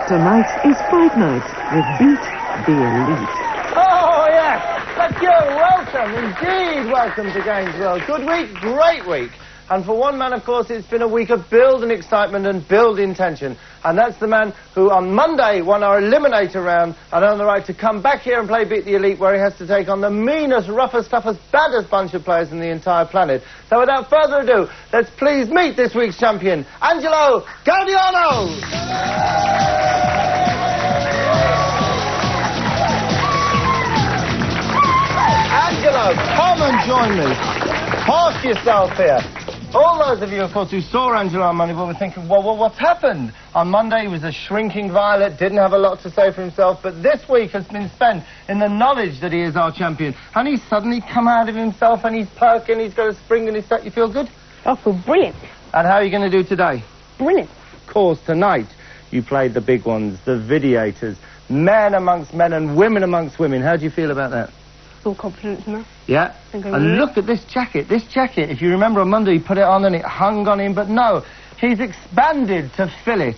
Tonight is Fight Night with Beat the Elite. Oh, yes! Thank you! Welcome, indeed! Welcome to GamesWorld. Good week, great week. And for one man, of course, it's been a week of build and excitement and build in tension. And that's the man who on Monday won our Eliminator round and earned the right to come back here and play Beat the Elite, where he has to take on the meanest, roughest, toughest, baddest bunch of players in the entire planet. So without further ado, let's please meet this week's champion, Angelo Gaudiano! Angelo, come and join me. Park yourself here. All those of you, of course, who saw Angelo on Monday were thinking, well, what's happened? On Monday, he was a shrinking violet, didn't have a lot to say for himself, but this week has been spent in the knowledge that he is our champion. And he's suddenly come out of himself, and he's perking, he's got a spring in his step. You feel good? I feel brilliant. And how are you going to do today? Brilliant. Of course, tonight, you played the big ones, the Videators, men amongst men and women amongst women. How do you feel about that? Full confidence now. Yeah, and look at this jacket. This jacket, if you remember on Monday, he put it on and it hung on him, but no, he's expanded to fill it.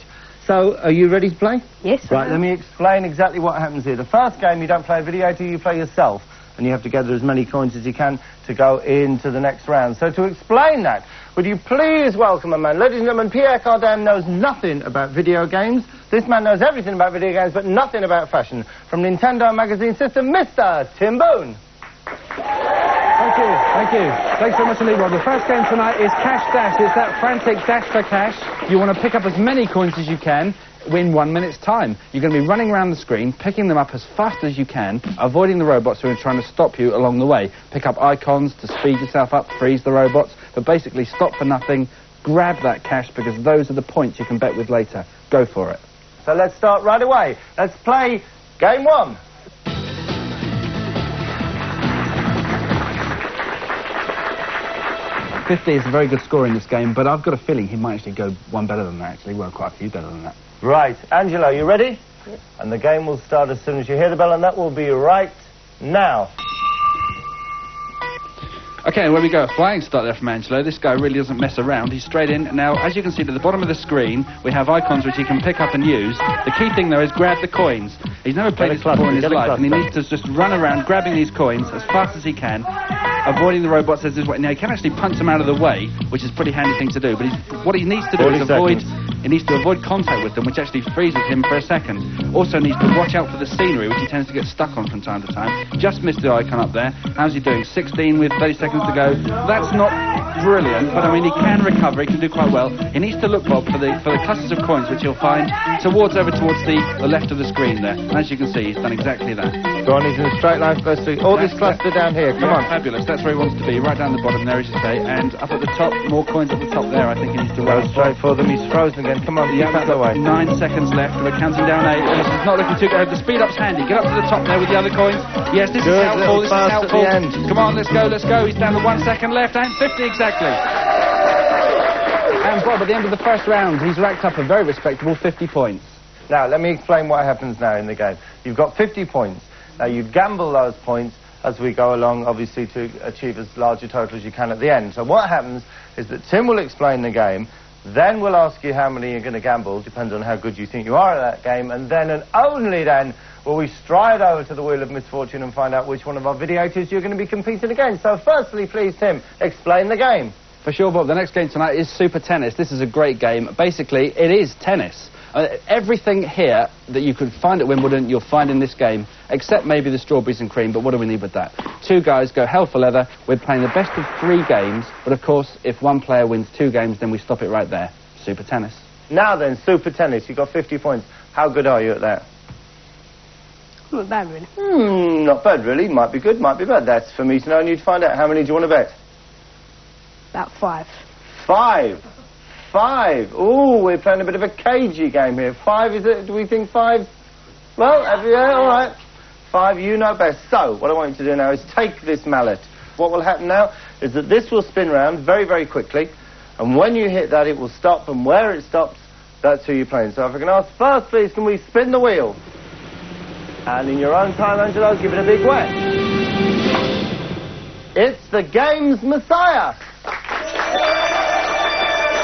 So, are you ready to play? Yes, Right, let me explain exactly what happens here. The first game, you don't play a Videator, you play yourself, and you have to gather as many coins as you can to go into the next round. So, to explain that, would you please welcome a man? Ladies and gentlemen, Pierre Cardin knows nothing about video games. This man knows everything about video games, but nothing about fashion. From Nintendo Magazine System, Mr. Tim Boone. Thank you, thank you. Thanks so much indeed, Rob. The first game tonight is Cash Dash. It's that frantic dash for cash. You want to pick up as many coins as you can in 1 minute's time. You're going to be running around the screen, picking them up as fast as you can, avoiding the robots who are trying to stop you along the way. Pick up icons to speed yourself up, freeze the robots, but basically stop for nothing, grab that cash, because those are the points you can bet with later. Go for it. So let's start right away. Let's play game one. $50 is a very good score in this game, but I've got a feeling he might actually go one better than that, actually. Well, quite a few better than that. Right. Angelo, you ready? Yes. And the game will start as soon as you hear the bell, and that will be right now. Okay, where we go. A flying start there from Angelo. This guy really doesn't mess around. He's straight in. Now, as you can see, at the bottom of the screen, we have icons which he can pick up and use. The key thing, though, is grab the coins. He's never played this before in his life, and he needs to just run around grabbing these coins as fast as he can, avoiding the robots as his way. Now, he can actually punch them out of the way, which is a pretty handy thing to do, but what he needs to do is avoid contact with them, which actually freezes him for a second. Also needs to watch out for the scenery, which he tends to get stuck on from time to time. Just missed the icon up there. How's he doing? 16 with 30 seconds to go. That's not brilliant, but I mean, he can recover. He can do quite well. He needs to look, Bob, for the clusters of coins, which he'll find towards the left of the screen there. And as you can see, he's done exactly that. Go on, he's in a straight line first to all this cluster down here. Come on. Fabulous. That's where he wants to be, right down the bottom there, as you say. And up at the top, more coins at the top there. I think he needs to go straight for them. He's frozen again. Come on, yeah, out the way. 9 seconds left. We're counting down 8. This is not looking too good. The speed up's handy. Get up to the top there with the other coins. Yes, this is helpful. This is helpful. Come on, let's go, let's go. He's down to 1 second left and 50 exactly. And Bob, at the end of the first round, he's racked up a very respectable 50 points. Now, let me explain what happens now in the game. You've got 50 points. Now, you gamble those points as we go along, obviously, to achieve as large a total as you can at the end. So what happens is that Tim will explain the game, then we'll ask you how many you're going to gamble, depends on how good you think you are at that game, and then and only then will we stride over to the Wheel of Misfortune and find out which one of our Videators you're going to be competing against. So firstly, please, Tim, explain the game. For sure, Bob. The next game tonight is Super Tennis. This is a great game. Basically, it is tennis. Everything here that you could find at Wimbledon, you'll find in this game, except maybe the strawberries and cream, but what do we need with that? Two guys go hell for leather. We're playing the best of 3 games, but of course, if one player wins 2 games, then we stop it right there. Super Tennis. Now then, Super Tennis. You've got 50 points. How good are you at that? Not bad, really. Not bad, really. Might be good, might be bad. That's for me to know and you to find out. How many do you want to bet? About 5. 5. 5. Ooh, we're playing a bit of a cagey game here. 5, is it? Do we think 5? Well, yeah, all right. 5, you know best. So, what I want you to do now is take this mallet. What will happen now is that this will spin round very, very quickly, and when you hit that, it will stop, and where it stops, that's who you're playing. So if I can ask first, please, can we spin the wheel? And in your own time, Angelo, give it a big whack. It's the game's Messiah.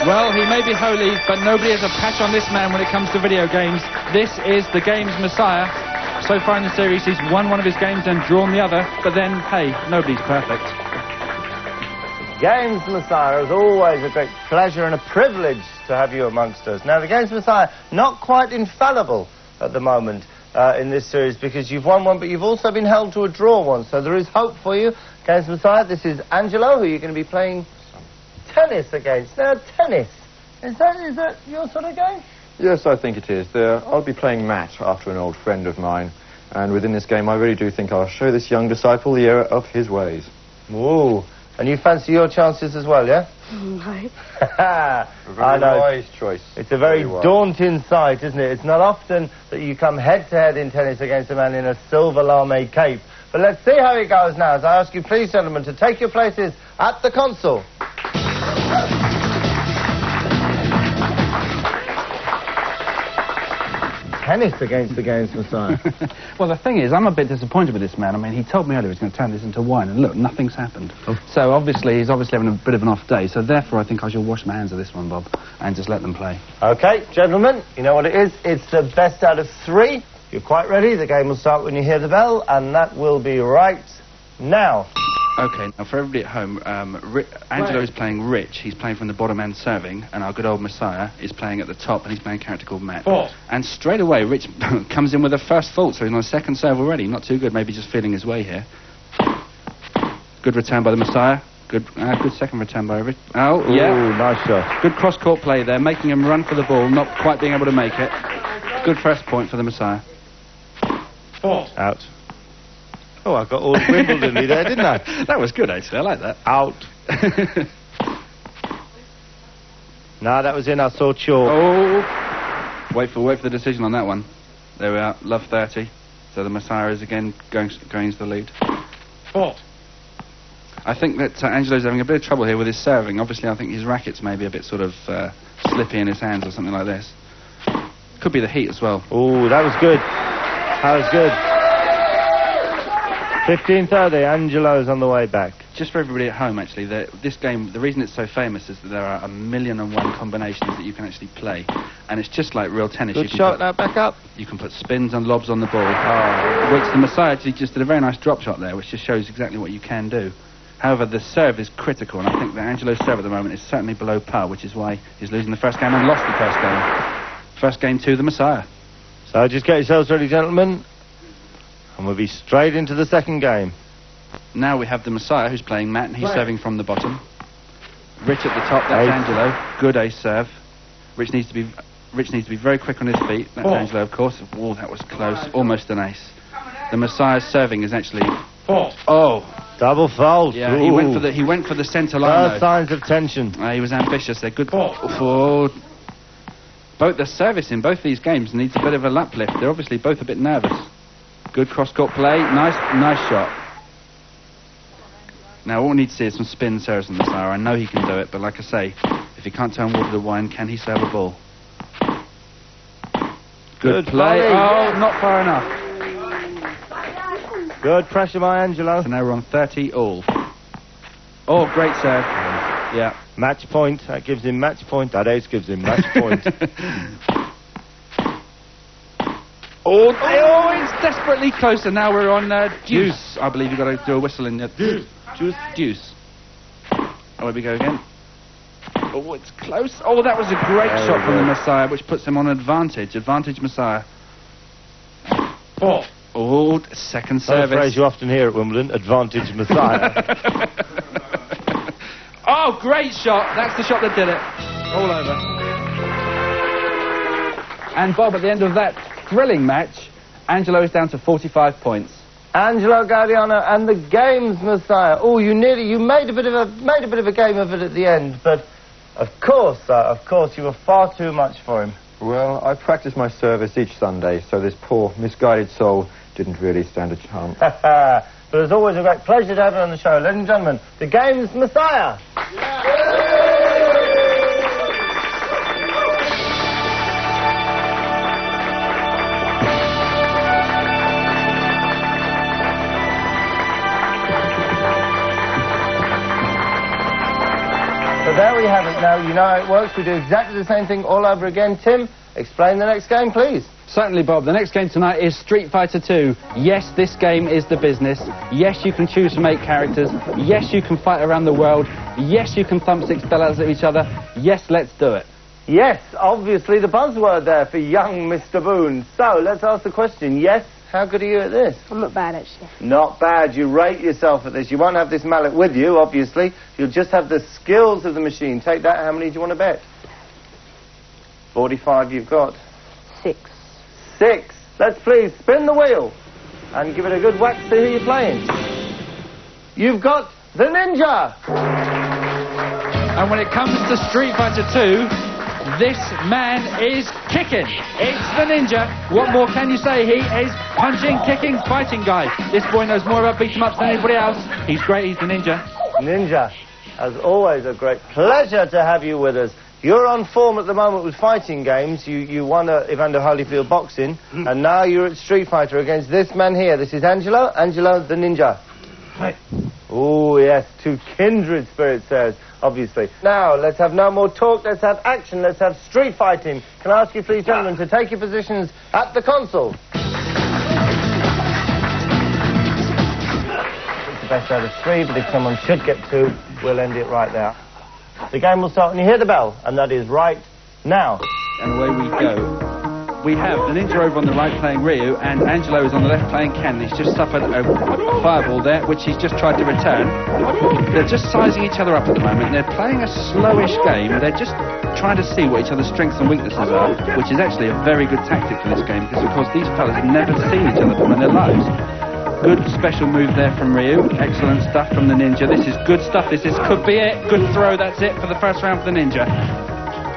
Well, he may be holy, but nobody has a patch on this man when it comes to video games. This is the game's messiah. So far in the series, he's won one of his games and drawn the other, but then, hey, nobody's perfect. Games Messiah, is always a great pleasure and a privilege to have you amongst us. Now, the Games Messiah, not quite infallible at the moment in this series, because you've won one, but you've also been held to a draw one, so there is hope for you. Games Messiah, this is Angelo, who you're going to be playing tennis against. Now, tennis, is that your sort of game? Yes, I think it is. I'll be playing Matt after an old friend of mine, and within this game I really do think I'll show this young disciple the error of his ways. Ooh, and you fancy your chances as well, yeah? No. A very wise choice. It's a very daunting sight, isn't it? It's not often that you come head-to-head in tennis against a man in a silver lame cape. But let's see how it goes now, as I ask you, please, gentlemen, to take your places at the console. Tennis against the Games Messiah. Well, the thing is, I'm a bit disappointed with this man. I mean, he told me earlier he was going to turn this into wine, and look, nothing's happened. Oh. So, obviously, he's having a bit of an off day, so therefore I think I shall wash my hands of this one, Bob, and just let them play. OK, gentlemen, you know what it is. It's the best out of 3. You're quite ready. The game will start when you hear the bell, and that will be right now. OK, now for everybody at home, Angelo is playing Rich. He's playing from the bottom and serving, and our good old Messiah is playing at the top, and he's playing a character called Matt. And straight away, Rich comes in with a first fault, so he's on a second serve already. Not too good, maybe just feeling his way here. Good return by the Messiah. Good second return by Rich. Oh, yeah. Ooh, nice shot. Good cross-court play there, making him run for the ball, not quite being able to make it. Good first point for the Messiah. Out. Oh, I got all Wimbledon there, didn't I? That was good, actually. I like that. Out. No, that was in. I saw chalk. Oh. Wait for the decision on that one. There we are. Love 30. So the Messiah is again going into the lead. I think that Angelo's having a bit of trouble here with his serving. Obviously, I think his racket's maybe a bit sort of slippy in his hands or something like this. Could be the heat as well. Oh, that was good. That was good. 15:30, Angelo's on the way back. Just for everybody at home, actually, this game, the reason it's so famous is that there are 1,000,001 combinations that you can actually play. And it's just like real tennis. Good shot, now back up. You can put spins and lobs on the ball. Oh. Which the Messiah actually just did a very nice drop shot there, which just shows exactly what you can do. However, the serve is critical, and I think that Angelo's serve at the moment is certainly below par, which is why he's losing the first game and lost the first game. First game to the Messiah. So just get yourselves ready, gentlemen. And we'll be straight into the second game. Now we have the Messiah, who's playing Matt, and he's serving from the bottom. Rich at the top, that's Angelo. Good ace serve. Rich needs to be very quick on his feet. That's Angelo, of course. Oh, that was close. Almost an ace. The Messiah's serving is actually... Oh. Double fault. Yeah, he went for the centre line, First signs of tension. He was ambitious. They're good. Both the service in both these games needs a bit of a lap lift. They're obviously both a bit nervous. Good cross-court play. Nice shot. Now, what we need to see is some spin serves on the Messiah. I know he can do it, but like I say, if he can't turn water to wine, can he serve a ball? Good play. Oh, not far enough. Good pressure by Angelo. So now we're on 30 all. Oh, great serve. Yeah. Match point. That gives him match point. That ace gives him match point. Oh, it's desperately close, and now we're on deuce. I believe you've got to do a whistle in deuce. Oh, here we go again. Oh, it's close. Oh, that was a great shot from the Messiah, which puts him on advantage. Advantage Messiah. Oh, second service. That's a phrase you often hear at Wimbledon. Advantage Messiah. Oh, great shot. That's the shot that did it. All over. And Bob, at the end of that thrilling match, Angelo is down to 45 points. Angelo Gaudiano and the Games Messiah. Oh, you made a bit of a game of it at the end, but of course, you were far too much for him. Well, I practice my service each Sunday, so this poor, misguided soul didn't really stand a chance. But it's always a great pleasure to have you on the show. Ladies and gentlemen, the Games Messiah. So there we have it now. you know how it works. We do exactly the same thing all over again. Tim, explain the next game, please. Certainly, Bob. The next game tonight is Street Fighter 2. Yes, this game is the business. Yes, you can choose from 8 characters. Yes, you can fight around the world. Yes, you can thump 6 bells at each other. Yes, let's do it. Yes, obviously the buzzword there for young Mr. Boone. So, let's ask the question. Yes, how good are you at this? I'm not bad, actually. Not bad. You rate yourself at this. You won't have this mallet with you, obviously. You'll just have the skills of the machine. Take that. How many do you want to bet? 45 you've got. 6. 6. Let's please spin the wheel and give it a good whack to see who you're playing. You've got the Ninja. And when it comes to Street Fighter 2, this man is kicking. It's the Ninja. What more can you say? He is punching, kicking, fighting guy. This boy knows more about beat 'em ups than anybody else. He's great. He's the Ninja. Ninja, as always, a great pleasure to have you with us. You're on form at the moment with fighting games. You won Evander Holyfield boxing, and now you're at Street Fighter against this man here. This is Angelo. Angelo, the Ninja. Hi. Oh, yes, 2 kindred spirits, says, obviously. Now, let's have no more talk. Let's have action. Let's have street fighting. Can I ask you, please, gentlemen, to take your positions at the console? It's the best out of 3, but if someone should get 2, we'll end it right there. The game will start when you hear the bell, and that is right now. And away we go. We have the Ninja over on the right playing Ryu, and Angelo is on the left playing Ken. He's just suffered a fireball there, which he's just tried to return. They're just sizing each other up at the moment. They're playing a slowish game. They're just trying to see what each other's strengths and weaknesses are, which is actually a very good tactic for this game, because of course these fellas have never seen each other before in their lives. Good special move there from Ryu. Excellent stuff from the Ninja. This is good stuff. This could be it. Good throw. That's it for the first round for the Ninja.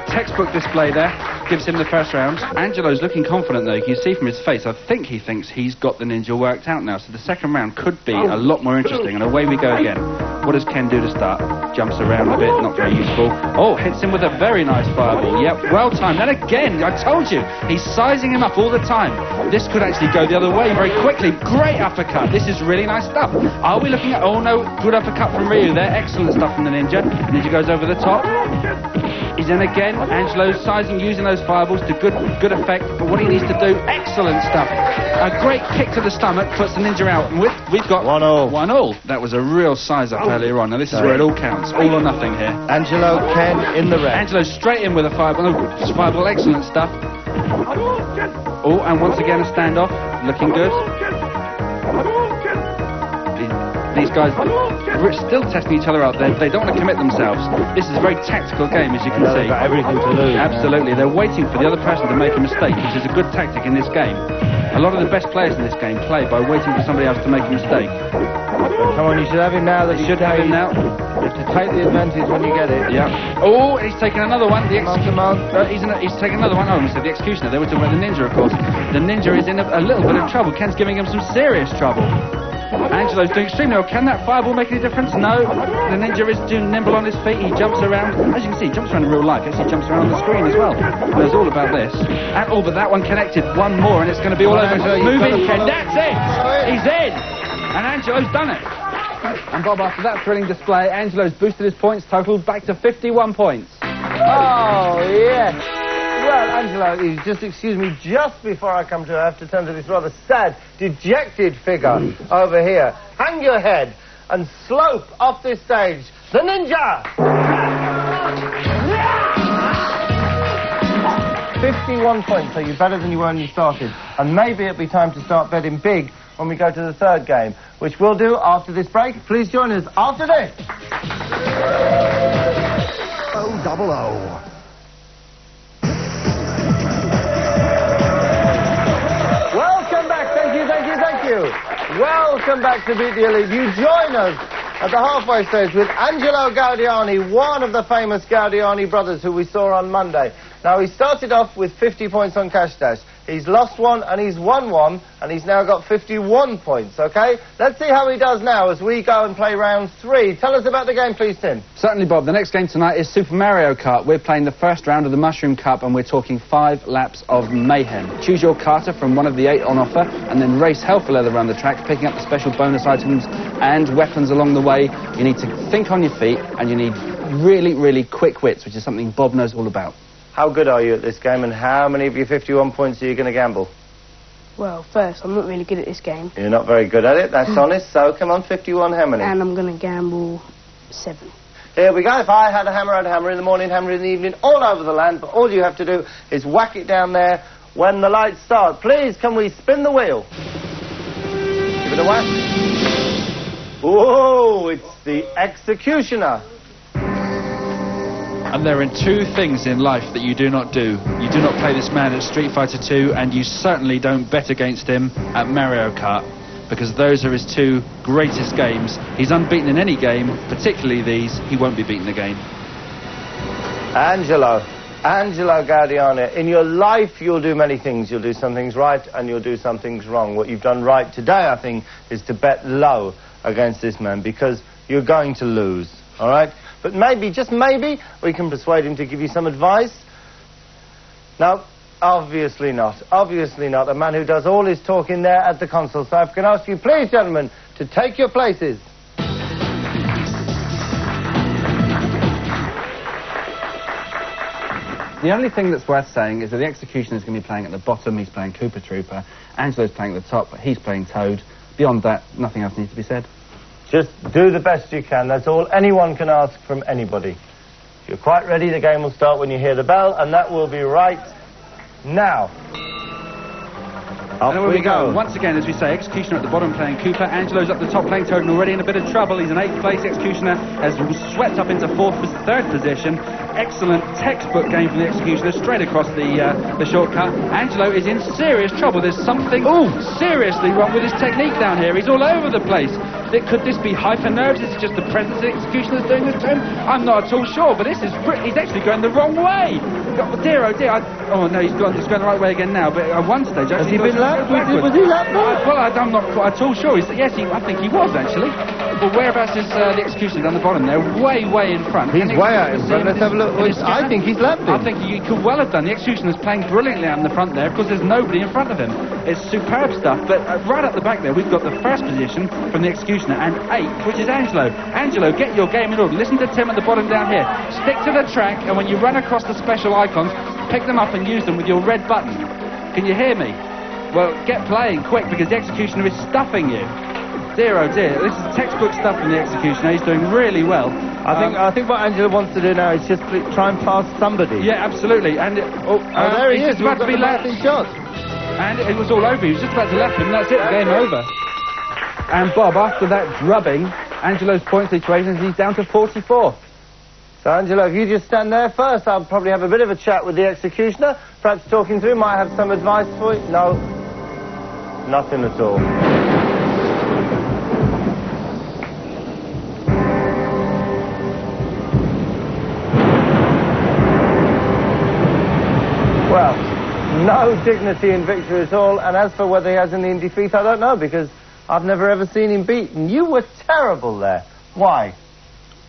Textbook display there. Gives him the first round. Angelo's looking confident, though. You can see from his face, I think he thinks he's got the Ninja worked out now. So the second round could be a lot more interesting. And away we go again. What does Ken do to start? Jumps around a bit. Not very useful. Oh, hits him with a very nice fireball. Yep, well timed. And again, I told you, he's sizing him up all the time. This could actually go the other way very quickly. Great uppercut. This is really nice stuff. Are we looking at... Oh, no. Good uppercut from Ryu there. Excellent stuff from the Ninja. Ninja goes over the top. He's in again. Angelo's sizing, using those fireballs to good effect. But what he needs to do, excellent stuff. A great kick to the stomach puts the Ninja out. And we've got 1-all. 1-all. That was a real size-up earlier on. Now this is where it all counts. All or nothing here. Angelo, Ken in the red. Angelo straight in with a fireball. Fireball, excellent stuff. Oh, and once again a standoff. Looking good. These guys are still testing each other out. They don't want to commit themselves. This is a very tactical game, as you can see. They've got everything to lose. Absolutely. They're waiting for the other person to make a mistake, which is a good tactic in this game. A lot of the best players in this game play by waiting for somebody else to make a mistake. Come on, you should have him now. You should have him now. You have to take the advantage when you get it. Yeah. Oh, he's taking another one. He's taking another one. Oh, I said the executioner. They were talking about the Ninja, of course. The Ninja is in a little bit of trouble. Ken's giving him some serious trouble. Angelo's doing extremely well. Can that fireball make any difference? No. The Ninja is too nimble on his feet. He jumps around. As you can see, he jumps around in real life. Actually, jumps around on the screen as well. Knows all about this. And, oh, but that one connected. One more, and it's going to be all over. Move in, Ken. That's it. He's in. And Angelo's done it. And Bob, after that thrilling display, Angelo's boosted his points total back to 51 points. Oh, yes. Well, Angelo, you just excuse me, just before I come to, I have to turn to this rather sad, dejected figure over here. Hang your head and slope off this stage. The Ninja! 51 points, so you're better than you were when you started. And maybe it'll be time to start betting big when we go to the third game, which we'll do after this break. Please join us after this. O-double-O. Welcome back. Thank you, thank you, thank you. Welcome back to Beat the Elite. You join us at the halfway stage with Angelo Gaudiani, one of the famous Gaudiani brothers who we saw on Monday. Now, he started off with 50 points on Cash Dash. He's lost one and he's won one, and he's now got 51 points, okay? Let's see how he does now as we go and play round 3. Tell us about the game, please, Tim. Certainly, Bob. The next game tonight is Super Mario Kart. We're playing the first round of the Mushroom Cup, and we're talking 5 laps of mayhem. Choose your karter from one of the 8 on offer, and then race hell for leather around the track, picking up the special bonus items and weapons along the way. You need to think on your feet, and you need really, really quick wits, which is something Bob knows all about. How good are you at this game, and how many of your 51 points are you going to gamble? Well, first, I'm not really good at this game. You're not very good at it, that's honest. So, come on, 51, how many? And I'm going to gamble 7. Here we go. If I had a hammer, I'd hammer in the morning, hammer in the evening, all over the land. But all you have to do is whack it down there when the lights start. Please, can we spin the wheel? Give it a whack. Whoa, it's the executioner. And there are 2 things in life that you do not do. You do not play this man at Street Fighter 2, and you certainly don't bet against him at Mario Kart, because those are his 2 greatest games. He's unbeaten in any game, particularly these. He won't be beaten again. Angelo Gaudiano, in your life you'll do many things. You'll do some things right and you'll do some things wrong. What you've done right today, I think, is to bet low against this man, because you're going to lose, all right? But maybe, just maybe, we can persuade him to give you some advice. No, obviously not. Obviously not. A man who does all his talking there at the console. So if I can ask you, please, gentlemen, to take your places. The only thing that's worth saying is that the Executioner is going to be playing at the bottom. He's playing Koopa Trooper. Angelo's playing at the top. He's playing Toad. Beyond that, nothing else needs to be said. Just do the best you can. That's all anyone can ask from anybody. If you're quite ready, the game will start when you hear the bell, and that will be right now. And we go. Once again, as we say, Executioner at the bottom playing Koopa. Angelo's up the top playing Toad, and already in a bit of trouble. He's in 8th place. Executioner has swept up into 3rd position. Excellent textbook game from the Executioner, straight across the shortcut. Angelo is in serious trouble. There's something seriously wrong with his technique down here. He's all over the place. Could this be hyper-nerves? Is it just the presence of the Executioner that's doing this to him? I'm not at all sure, but he's actually going the wrong way. Oh dear, oh dear. Oh no, he's going the right way again now, but at one stage actually... Has he been lapped? Was he lapped? Well, I'm not at all sure. Yes, I think he was actually. But whereabouts is the Executioner down the bottom there? Way in front. He's way out in front. Let's have a look. I think he's lapped him. I think he could well have done. The Executioner's playing brilliantly out in the front there, because there's nobody in front of him. It's superb stuff, but right up the back there, we've got the 1st position from the Executioner, and 8th, which is Angelo. Angelo, get your game in order. Listen to Tim at the bottom down here. Stick to the track, and when you run across the special icons, pick them up and use them with your red button. Can you hear me? Well, get playing quick, because the Executioner is stuffing you. Dear, oh dear, this is textbook stuff from the Executioner. He's doing really well. I think what Angelo wants to do now is just try and pass somebody. Yeah, absolutely. And there he is. Just about to be lapped. Shot. And it was all over. He was just about to lap him. That's it. Game over. And Bob, after that drubbing, Angelo's point situation is he's down to 44. So, Angelo, if you just stand there first, I'll probably have a bit of a chat with the Executioner. Perhaps talking through, might have some advice for you. No, nothing at all. Well, no dignity in victory at all. And as for whether he has any in defeat, I don't know, because I've never ever seen him beaten. You were terrible there. Why?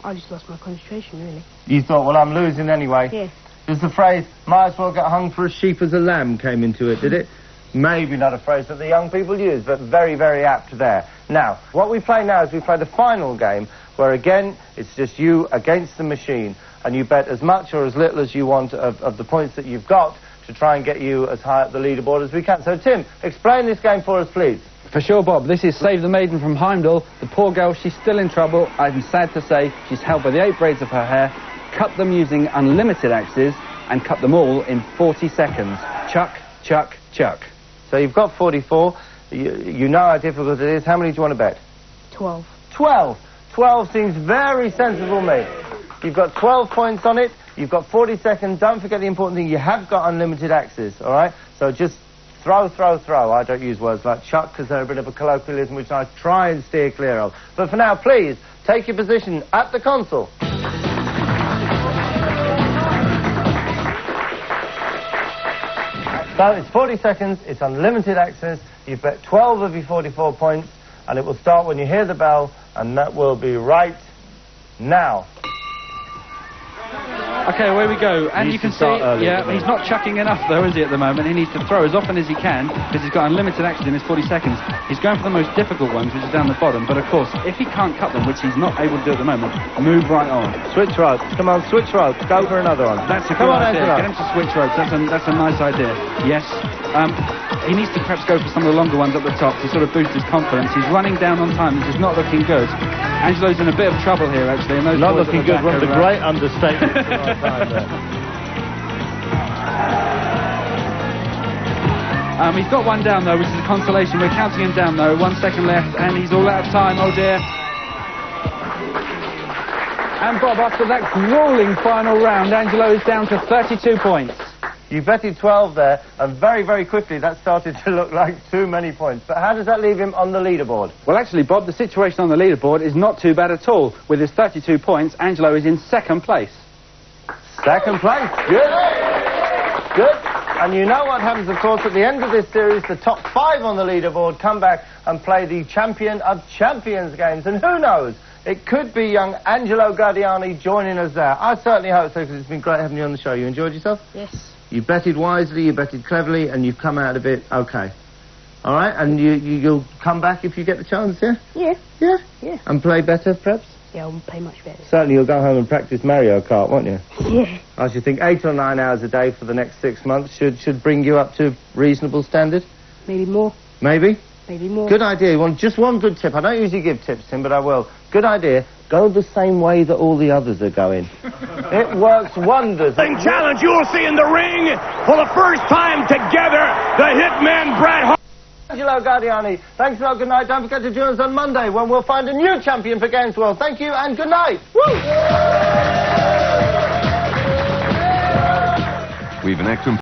I just lost my concentration, really. You thought, well, I'm losing anyway. Yeah. Does the phrase, might as well get hung for a sheep as a lamb, came into it, did it? Maybe not a phrase that the young people use, but very, very apt there. Now, what we play now is we play the final game, where again, it's just you against the machine, and you bet as much or as little as you want of the points that you've got to try and get you as high up the leaderboard as we can. So, Tim, explain this game for us, please. For sure, Bob. This is Save the Maiden from Heimdall. The poor girl, she's still in trouble. I'm sad to say she's held by the 8 braids of her hair, cut them using unlimited axes, and cut them all in 40 seconds. Chuck, chuck, chuck. So you've got 44. You know how difficult it is. How many do you want to bet? 12. 12. 12 seems very sensible, mate. You've got 12 points on it. You've got 40 seconds. Don't forget the important thing. You have got unlimited axes, all right? So just throw, throw, throw. I don't use words like chuck because they're a bit of a colloquialism which I try and steer clear of. But for now, please, take your position at the console. So it's 40 seconds, it's unlimited access, you've bet 12 of your 44 points, and it will start when you hear the bell, and that will be right now. Okay, away we go. And you can see, yeah, he's not chucking enough though, is he, at the moment? He needs to throw as often as he can, because he's got unlimited action in his 40 seconds. He's going for the most difficult ones, which is down the bottom, but of course, if he can't cut them, which he's not able to do at the moment, move right on. Switch ropes. Come on, switch ropes. Go for another one. That's a good idea. Get him to switch ropes. That's a nice idea. Yes. He needs to perhaps go for some of the longer ones up the top to sort of boost his confidence. He's running down on time. This is not looking good. Angelo's in a bit of trouble here, actually. And those not boys looking good. One of the great understatements of our time there. He's got one down, though, which is a consolation. We're counting him down, though. 1 second left, and he's all out of time. Oh, dear. And Bob, after that gruelling final round, Angelo is down to 32 points. You betted 12 there, and very, very quickly that started to look like too many points. But how does that leave him on the leaderboard? Well, actually, Bob, the situation on the leaderboard is not too bad at all. With his 32 points, Angelo is in second place. Second place. Good. Good. And you know what happens, of course, at the end of this series, the top 5 on the leaderboard come back and play the Champion of Champions games. And who knows? It could be young Angelo Guardiani joining us there. I certainly hope so, because it's been great having you on the show. You enjoyed yourself? Yes. You betted wisely, you betted cleverly, and you've come out of it okay. All right? And you'll come back if you get the chance, yeah? Yeah. Yeah? Yeah. And play better, perhaps? Yeah, I'll play much better. Certainly you'll go home and practice Mario Kart, won't you? Yeah. I should think 8 or 9 hours a day for the next 6 months should bring you up to reasonable standard. Maybe more. Maybe? Maybe more. Good idea. Just one good tip. I don't usually give tips, Tim, but I will. Good idea. Go the same way that all the others are going. It works wonders. Challenge you will see in the ring for the first time together, the hitman Bret Hart. Angelo Guardiani, thanks a lot, good night. Don't forget to join us on Monday when we'll find a new champion for GamesWorld. Thank you and good night. Woo! We've an excellent